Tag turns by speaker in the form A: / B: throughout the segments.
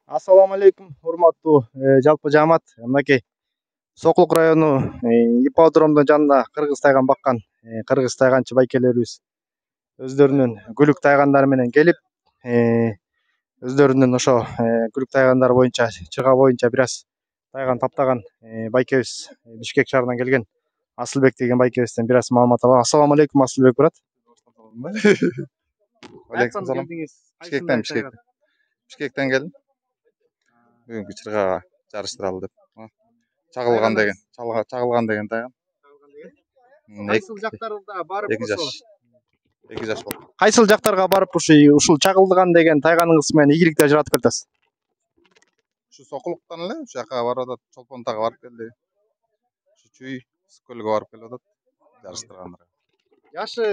A: Ассаламу алейкум, урматтуу жалпы жамаат. Мынакей Сокулук району ипподромдун жанында кыргыз тайган баккан кыргыз тайганчы байкелерибиз өздөрүнүн күлүк тайгандары менен келип, өздөрүнүн ошо күлүк тайгандары боюнча, чырга боюнча бир аз тайган таптаган байкебиз Бишкек шаарынан келген Асылбек деген байкебизден бир аз маалымат алалы. Ассаламу алейкум, Асылбек брат.
B: Алейкум салам. Бишкектен келдим. Бүгүнкү чырга жарыштыралы деп. Чагылган деген тайган.
A: Кайсыл жактарда барып
B: 2 жаш. 2 жаш болду.
A: Кайсыл жактарга барып ушул чагылган деген тайганыңыз менен ийгиликтер жаратып келатасыз?
B: Ушу Сокулуктан эле ушул жака барып атат, Чолпон тагы барып келди. Ушу Чүй Скөлгө барып келип атат жарыштыргандар.
A: Жашы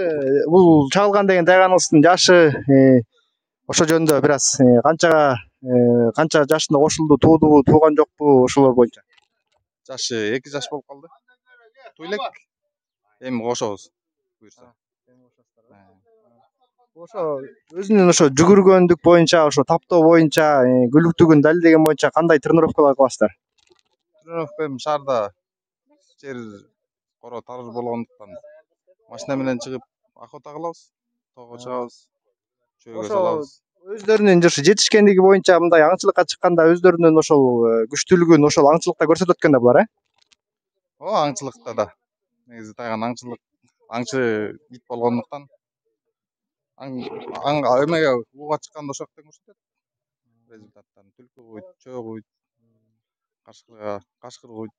A: бул чагылган деген тайганыңыздын жашы ошол жөнүндө бир аз канча жашында кошулду, туудубу, тууган жокпу, ошолор боюнча.
B: Жашы 2 жаш болуп калды. Туу элек. Эми кошобуз буюрса.
A: Ошо өзүнүн ошо жүгүргөндүк боюнча, ошо таптоо боюнча, күлүктүгүн далилдеген боюнча кандай тренировкалар кыласыздар?
B: Тренировка эми шаарда жер коро тар болгондуктан машина менен чыгып охота кылабыз, тоого чыгабыз, чөйгө салабыз.
A: Өздөрүнүн ушу жетишкендиги боюнча мындай аңчылыкка чыкканда өздөрүнүн ошол күчтүүлүгүн ошол аңчылыкта көрсөтөт экен да булар,
B: Аңчылыкта да. Негизи тайган аңчылык, аңчы ит болгондуктан эмеге ууга чыкканда ошол тең көрсөтөт. Результаттан түлкү куйт, чөө куйт, кашкыр куйт.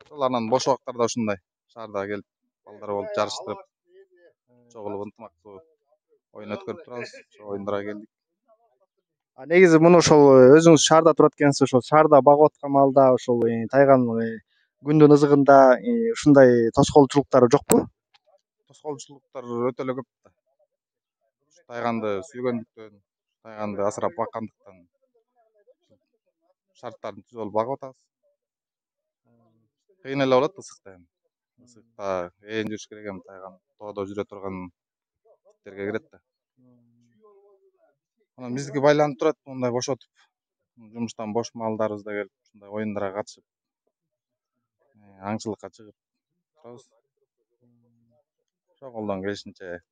B: Ошол анан бош убактарда ушундай шаарда келип балдар болуп жарыштырып, чогулуп ынтымактуу оюн өткөрүп турабыз. Ошол оюндарга келдик.
A: Негизи муну ошол өзүңүз шаарда турат экенсиз, ошол шаарда багып аткан маалда ошол тайган күндүн ызыгында ушундай тоскоолчулуктар жокпу?
B: Тоскоолчулуктар өтө эле көп да. Тайганды сүйгөндүктөн, тайганды асырап баккандыктан шарттарын түзүп алып багып атабыз. Кыйын эле болот ысыкта эми. Ысыкта ээн жүрүш керек эми тайган тоодо жүрө турган иттерге кирет да. Анан биздики байланып турат, мындай бошотуп, жумуштан бош маалдарыбызда келип ушундай оюндарга катышып, аңчылыкка чыгып турабыз. Ошо колдон келишинче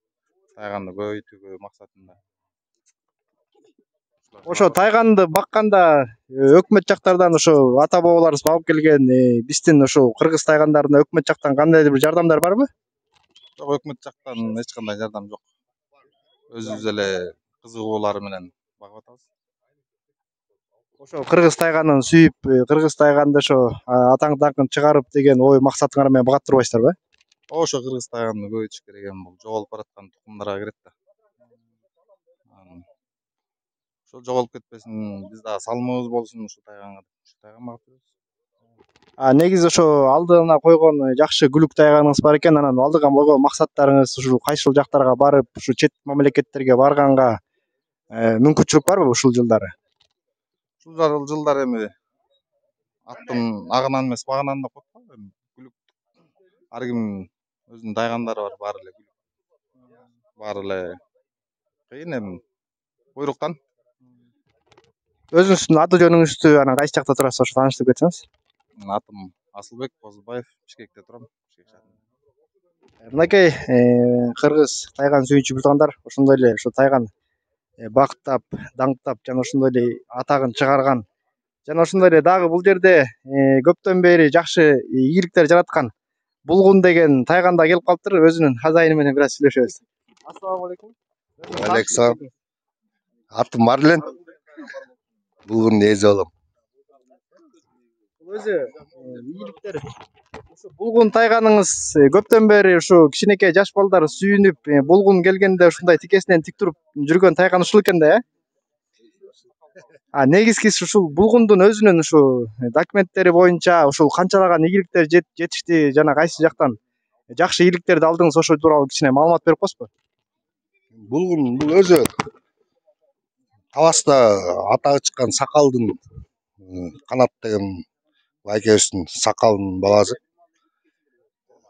B: тайганды көбөйтүүгө максатында.
A: Ошо тайганды бакканда өкмөт жактардан ошо ата бабаларыбыз багып келген биздин ошол кыргыз тайгандарына өкмөт жактан кандайдыр бир жардамдар барбы?
B: Жок, өкмөт жактан эч кандай жардам жок. Өзүбүз эле кызыгуулары менен багып атабыз.
A: Ошо кыргыз тайганын сүйүп, кыргыз тайганды ошо атаң даңкын чыгарып деген ой максатыңар менен багат турбайсыздарбы?
B: Ошо кыргыз тайганды көбөйтүш керек эми, бул жоголуп бараткан тукумдарга кирет да. Ошол жоголуп кетпесин, биз дагы салымыбыз болсун ушу тайганга. Тайган багып жүрөбүз.
A: Негизи ошо алдына койгон жакшы күлүк тайганыңыз бар экен, анан алдыга койгон максаттарыңыз ушул кайсыл жактарга барып, ушу чет мамлекеттерге барганга мүмкүнчүлүк барбы ушул жылдары?
B: Ушул жылдары эми аттын агынан эмес багынан да кот го эми. Күлүк ар кимдин өзүнүн тайгандары бар, баары эле күлүк. Баары эле кыйын эми. Буйруктан.
A: Өзүңүздүн аты жөнүңүздү анан кайсы жакта турасыз, ошо тааныштырып кетсеңиз.
B: Менин атым Асылбек Козубаев, Бишкекте турам.
A: Мынакей кыргыз тайган сүйүүчү туугандар, ошондой эле ошо тайган бактап, даңктап жана ошондой эле атагын чыгарган жана ошондой эле дагы бул жерде көптөн бери жакшы ийгиликтер жараткан Булгун деген тайган да келип калыптыр. Өзүнүн хозяйыны менен бир аз сүйлөшөбүз. Ассаламу алейкум.
C: Алейкум салам. Атым Марлен. Булгун эзи болом.
A: Өзү ийгиликтер ушу булгун тайганыңыз көптөн бери ушу кичинекей жаш балдар сүйүнүп, булгун келгенде ушундай тикесинен тик туруп жүргөн тайган ушул экен да, негизгиси ушул булгундун өзүнүн ушу документтери боюнча ушул канчалаган ийгиликтер жетишти жана кайсы жактан жакшы ийгиликтерди алдыңыз, ошол тууралуу кичине маалымат берип коесузбу?
C: Булгун бул өзү Таласта атагы чыккан Сакалдын Канат деген байкебиздин Сакалдын баласы.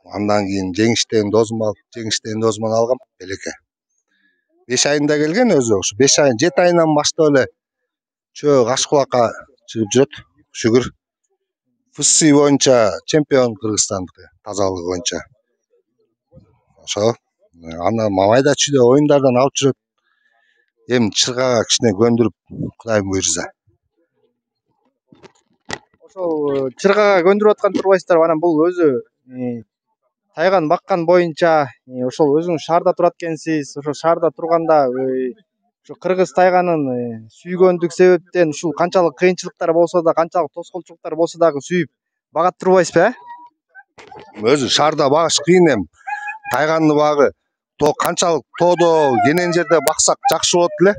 C: Андан кийин Жеңиштен досуман алгам белекке. 5 айында келген өзү, ошо 5 ай 7 айынан баштап эле Чөө Кашкулакка чыгып жүрөт. Шүгүр. ФСС боюнча чемпион Кыргызстандыкы тазалыгы боюнча. Ошо. Аны майда чүйдө оюндардан алып жүрөт. Эми чыргага кичине көндүрүп, Кудайым буйрса.
A: Ошол чыргага көндүрүп аткан турбайсыздарбы? Анан бул өзү тайган баккан боюнча ошол өзүңүз шаарда турат экенсиз. Ошо шаарда турганда ушу кыргыз тайганын сүйгөндүк себептен ушул канчалык кыйынчылыктар болсо да, канчалык тоскоолчулуктар болсо дагы сүйүп багат турбайсызбы,
C: Өзү шаарда багыш кыйын эми. Тайганды багы канчалык тоодо кенен жерде баксак жакшы болот эле.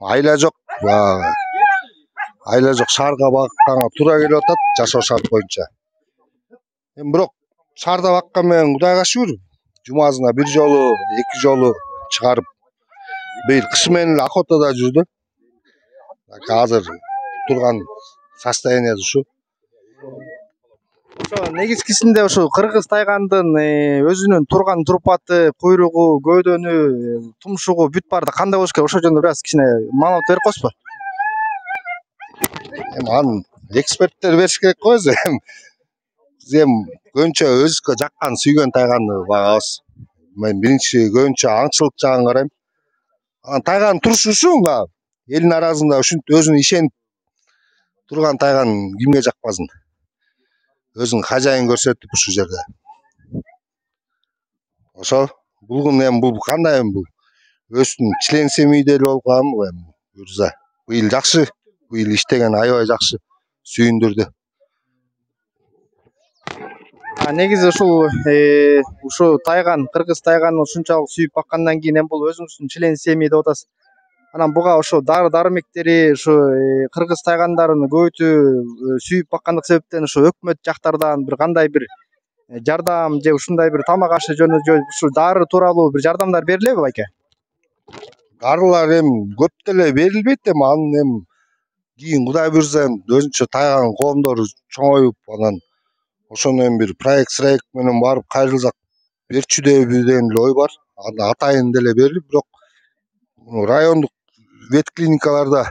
C: Айла жок. Айла жок шаарга бакканга туура келип атат жашоо шарт боюнча. Эми бирок шаарда баккан менен Кудайга шүгүр, жумасына бир жолу, эки жолу чыгарып. Быйыл кышы менен эле охотада жүрдү. Азыр турган состояниясы ушу.
A: Ошо негизгисинде ушу кыргыз тайгандын өзүнүн турган турпаты, куйругу, көөдөнү, тумшугу бүт баары кандай болуш керек? Ошол жөнүндө бир аз кичине маалымат берип коесузбу?
C: Эми аны эксперттер бериш керек го өзү. Эми көбүнчө өзүбүзгө жаккан, сүйгөн тайганды багабыз. Мен биринчи көбүнчө аңчылык жагын карайм. Анан тайганын турушу ушул элдин арасында ушинтип өзүнө ишенип турган тайган кимге жакпасын. Өзүн хажайын көрсөтүп ушул жерде. Ошо булгун эми бул кандай эми бул? Өзүнүн член семьйде эле болуп калганбы эми буюрса. Быйыл жакшы, быйыл иштеген аябай жакшы сүйүндүрдү.
A: Негизи ушу тайган, кыргыз тайганын ушунчалык сүйүп баккандан кийин эми бул өзүңүздүн член семья деп атасыз. Анан буга ошо дары дармектери ушу кыргыз тайгандарын көбүйтүү сүйүп баккандык себептен ушу өкмөт жактардан бир кандай бир жардам же ушундай бир тамак ашы жөнүндө же ушу дары тууралуу бир жардамдар берилеби байке?
C: Дарылар эми көп деле берилбейт эми анын эми кийин Кудай буйрса эми өзүнчө тайган коомдору чоңоюп анан ошону эми бир проект менен барып кайрылсак берчүдөбү деген эле ой бар. Аны атайын деле берилип, бирок райондук ветклиникаларда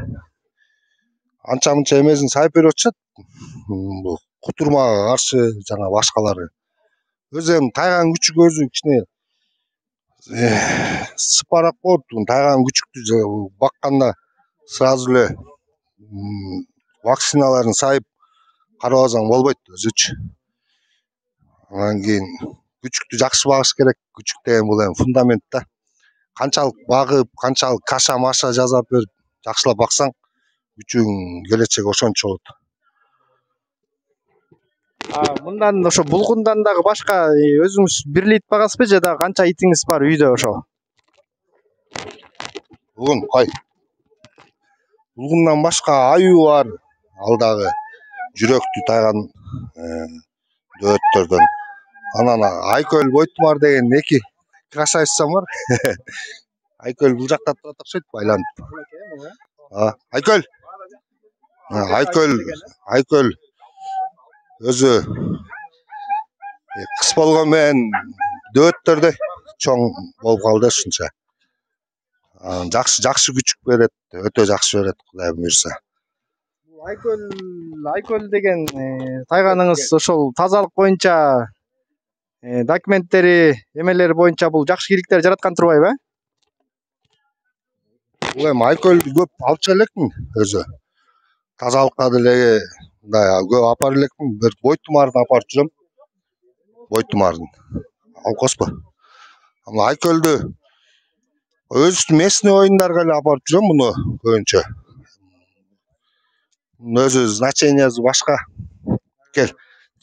C: анча мынча эмесин сайып берип атышат. Бул кутурмага каршы жана башкалары. Өзү эми тайган күчүк өзү кичине сыпараак болот. Тайган күчүктү бакканда сразу эле вакциналарын сайып карабасаң болбойт өзүчү. Анан кийин күчүктү жакшы багыш керек. Күчүк деген бул эми фундамент да. Канчалык багып, канчалык каша маша жасап берип жакшылап баксаң, күчүгүң келечеги ошончо болот.
A: Мындан ошо булгундан дагы башка өзүңүз бирлейт багасызбы же дагы канча итиңиз бар үйдө ошо?
C: Булгун кой. Булгундан башка аюу бар. Ал дагы жүрөктү тайган дөөттөрдөн. Анан Айкөл Бойтумар деген эки красавицам бар. Айкөл бул жакта турат окшойт байланып. Айкөл. Айкөл өзү кыз болгон менен дөөттөрдө чоң болуп калды ушунча. Жакшы күчүк берет, өтө жакшы берет Кудай буйрса.
A: Айкөл деген тайганыңыз ошол тазалык боюнча документтери, эмелери боюнча бул жакшы кийликтер жараткан турбайбы?
C: Бул эми Айкөлдү көп алып чыга элекмин өзү. Тазалыкка деле мындай көп апара элекмин. Бир Бойтумарды апарып жүрөм. Бойтумардын. Алкоспу. Аны Айкөлдү өзү местный оюндарга эле апарып жүрөм муну көбүнчө. Өзү значениясы башка. Кел,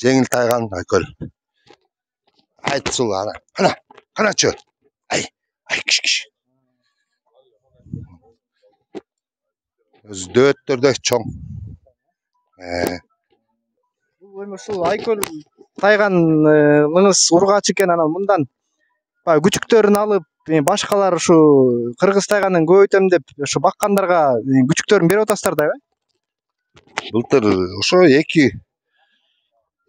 C: жеңил тайган Айкөл. Айтсыл ана. Каначы. Ай, киш. Өзү дөөттөрдө чоң.
A: Бул эми ушул Айкөл тайганыңыз ургач экен, анан мындан баягы күчүктөрүн алып, башкалар ушу кыргыз тайганын көбөйтөм деп ушу баккандарга күчүктөрүн берип атасыздар дабы?
C: Былтыр ошо эки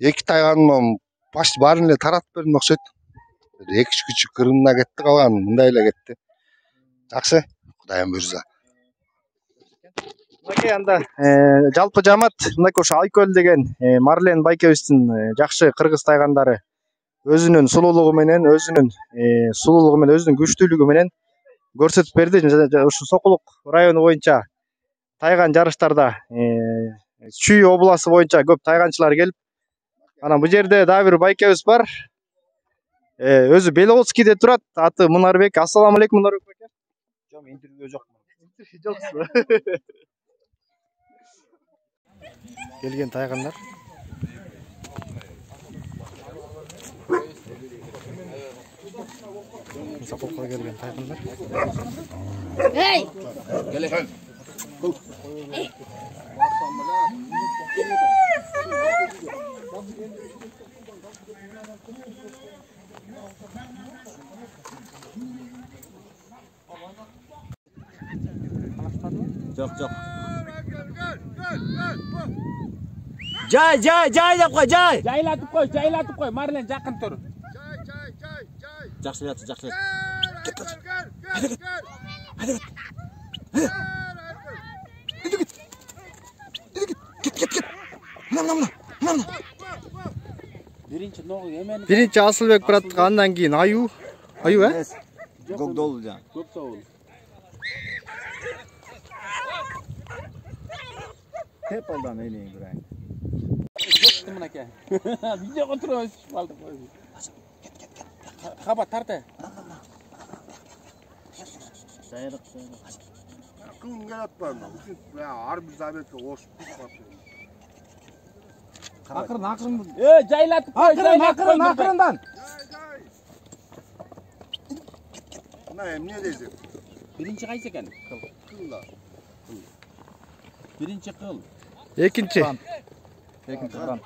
C: тайганын почти баарын эле таратып бердим окшойт. Эки күчүк Кырымда кетти, калган мындай эле кетти. Жакшы, Кудайым буйрса.
A: Мынакей анда жалпы жамаат мынакей ошо Айкөл деген Марлен байкебиздин жакшы кыргыз тайгандары өзүнүн сулуулугу менен өзүнүн күчтүүлүгү менен көрсөтүп берди. Ушу Сокулук району боюнча тайган жарыштарда Чүй областы боюнча көп тайганчылар келип, анан бул жерде дагы бир байкебиз бар. Өзү Беловодскийде турат. Аты Мунарбек. Ассаламу алейкум, Мунарбек байке.
D: Жок, интервью жокмун.
A: Жоксузбу? Келген тайгандар. Сокулукка келген тайгандар.
E: Эй!
D: Жок. Жай деп кой, жай.
F: Жайлатып кой, Марлен жакын тур.
D: Жакшы. Мына.
F: Биринчи ногу эмен.
A: Биринчи Асылбек барат, андан кийин Аю,
D: Гогдол жан.
F: Көп соол.
D: Hep oldan eyleyin burayı.
F: Кетти мынакей. Видеого турабыз балды кой. Хаба тарта.
D: Sayırık.
C: Кым келатпайм. Ар бир забетке ошуп кетип
F: Акырын. Жайлатып кой, акырындан.
C: Мына эмне дейсиң?
F: Биринчи кайсы экен?
C: Кылда.
F: Биринчи кыл.
A: экинчи.
D: Ekimci kıran.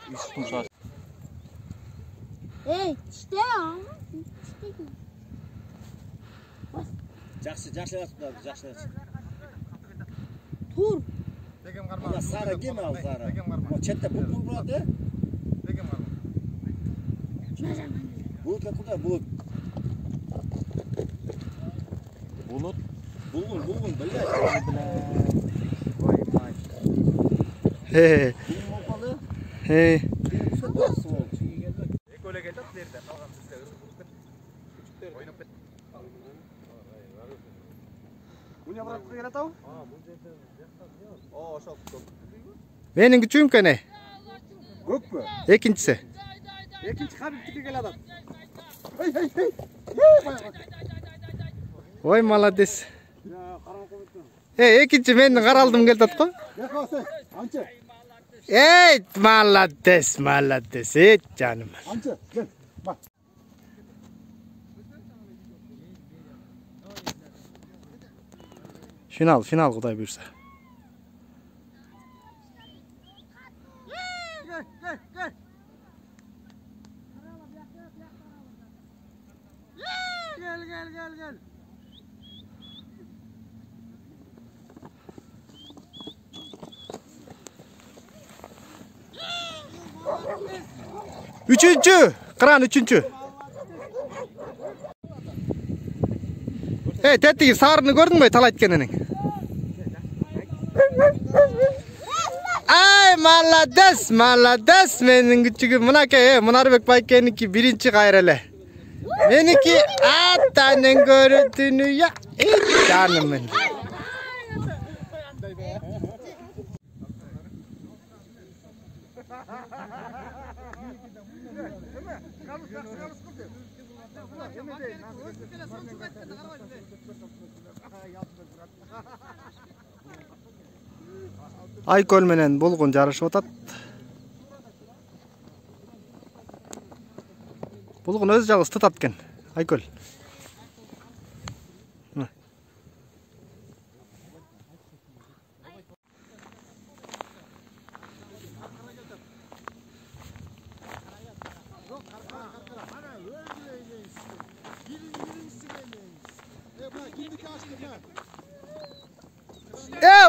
E: Эй, işte ya.
D: Жақсы жақсы.
E: Tur.
D: Ана сары кем ал сары. Мо четте бұл болады. Bulut какуда bulut? Bulgun блядь. Vay may.
A: He.
D: Benim opalı.
A: He.
D: Benim süper soğuk.
A: Ekole geldi nerede? Kalgan sizde oynap ket. Bunya барат келет ау?
C: Ошол.
A: Менин күчүм кene.
C: Көппү?
A: Экинчиси.
C: Экинчи Хабибтике келатат.
A: Ой, молодец. Экинчи мен каралдым келатат го.
C: Анча.
A: Ey, молодец. Ey canım.
C: Анча, gel. Bak.
A: Final Kuday buyursa.
C: Gel.
A: Üçüncü. Kıran üçüncü. Tettigi sarını gördün mü talayt keninin? Ay malades menin küçüğüm Munake Munarbek Baykeniki birinci gayrele. Meniki atanın görüntünü ya canımın. Айкөл менен Булгун жарышып атат. Булгун өз жалгыз тытат экен. Айкөл.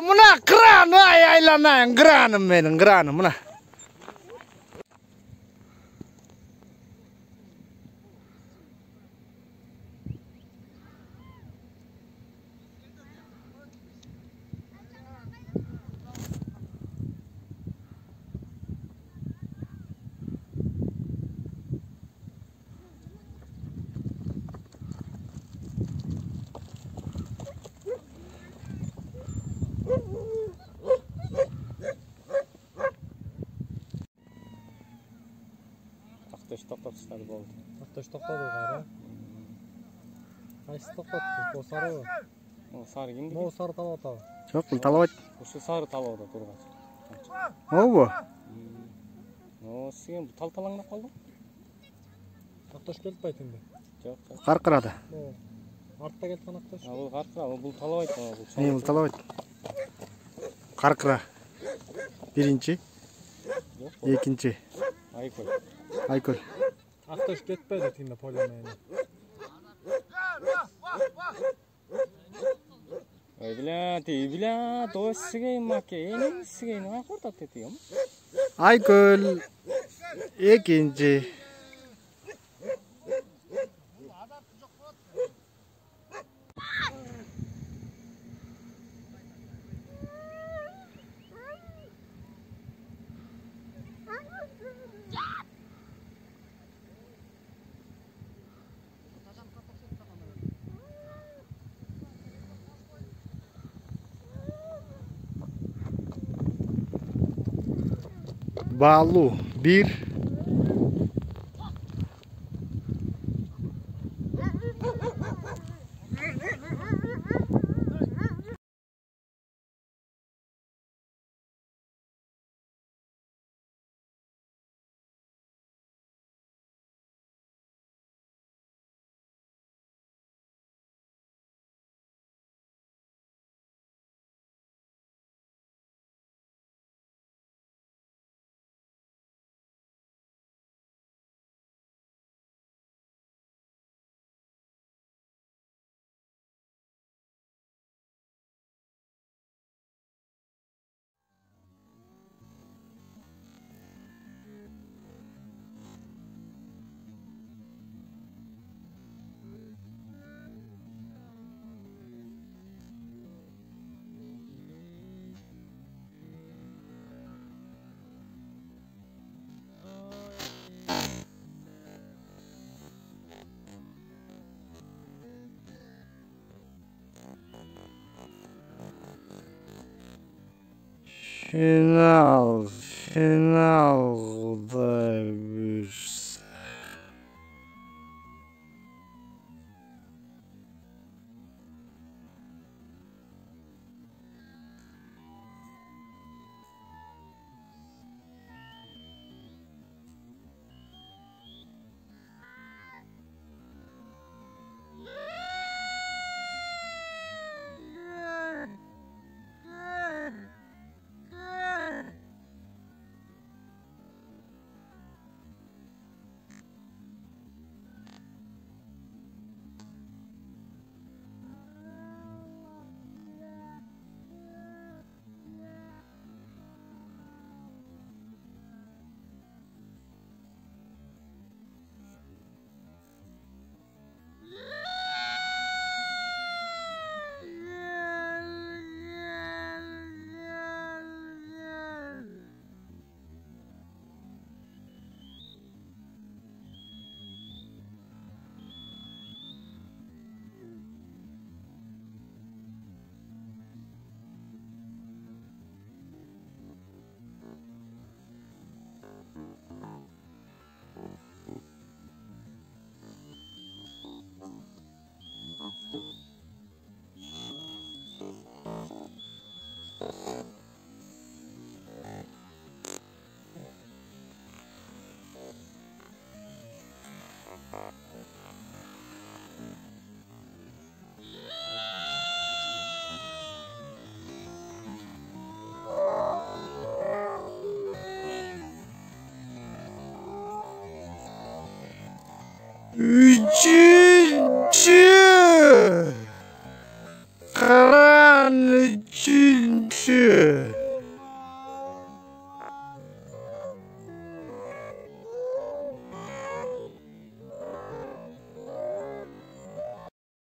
A: Muna kıran ay aylanayın kıranım benim kıranım muna.
F: токтотуштар болду.
G: Ақтош тоқтады ғайра. Қайсы тоқтатты? О сары ғой.
F: О сары кимдики?
G: О сары талап атабы.
A: Жок, бул талабайт.
F: Ушу сары талоодо турган.
A: Ообу.
F: О, сен талталаңдап калдың?
G: Ақтош келіп байтынды.
F: Жок, жок.
A: Каркырады.
G: О, артта келген Ақтош.
F: Бул каркыра, бул талабайт,
A: Бул талабайт. Каркыра. Биринчи, экинчи.
F: Айкөл.
A: Айкөл.
G: Ақтош кетпеді тиімді полемені.
F: Ой, блядь, осыгей маке, сыгей нага кортат етейім.
A: Айкөл. Экинчи. Балу 1. Finalda bir üçüncü karar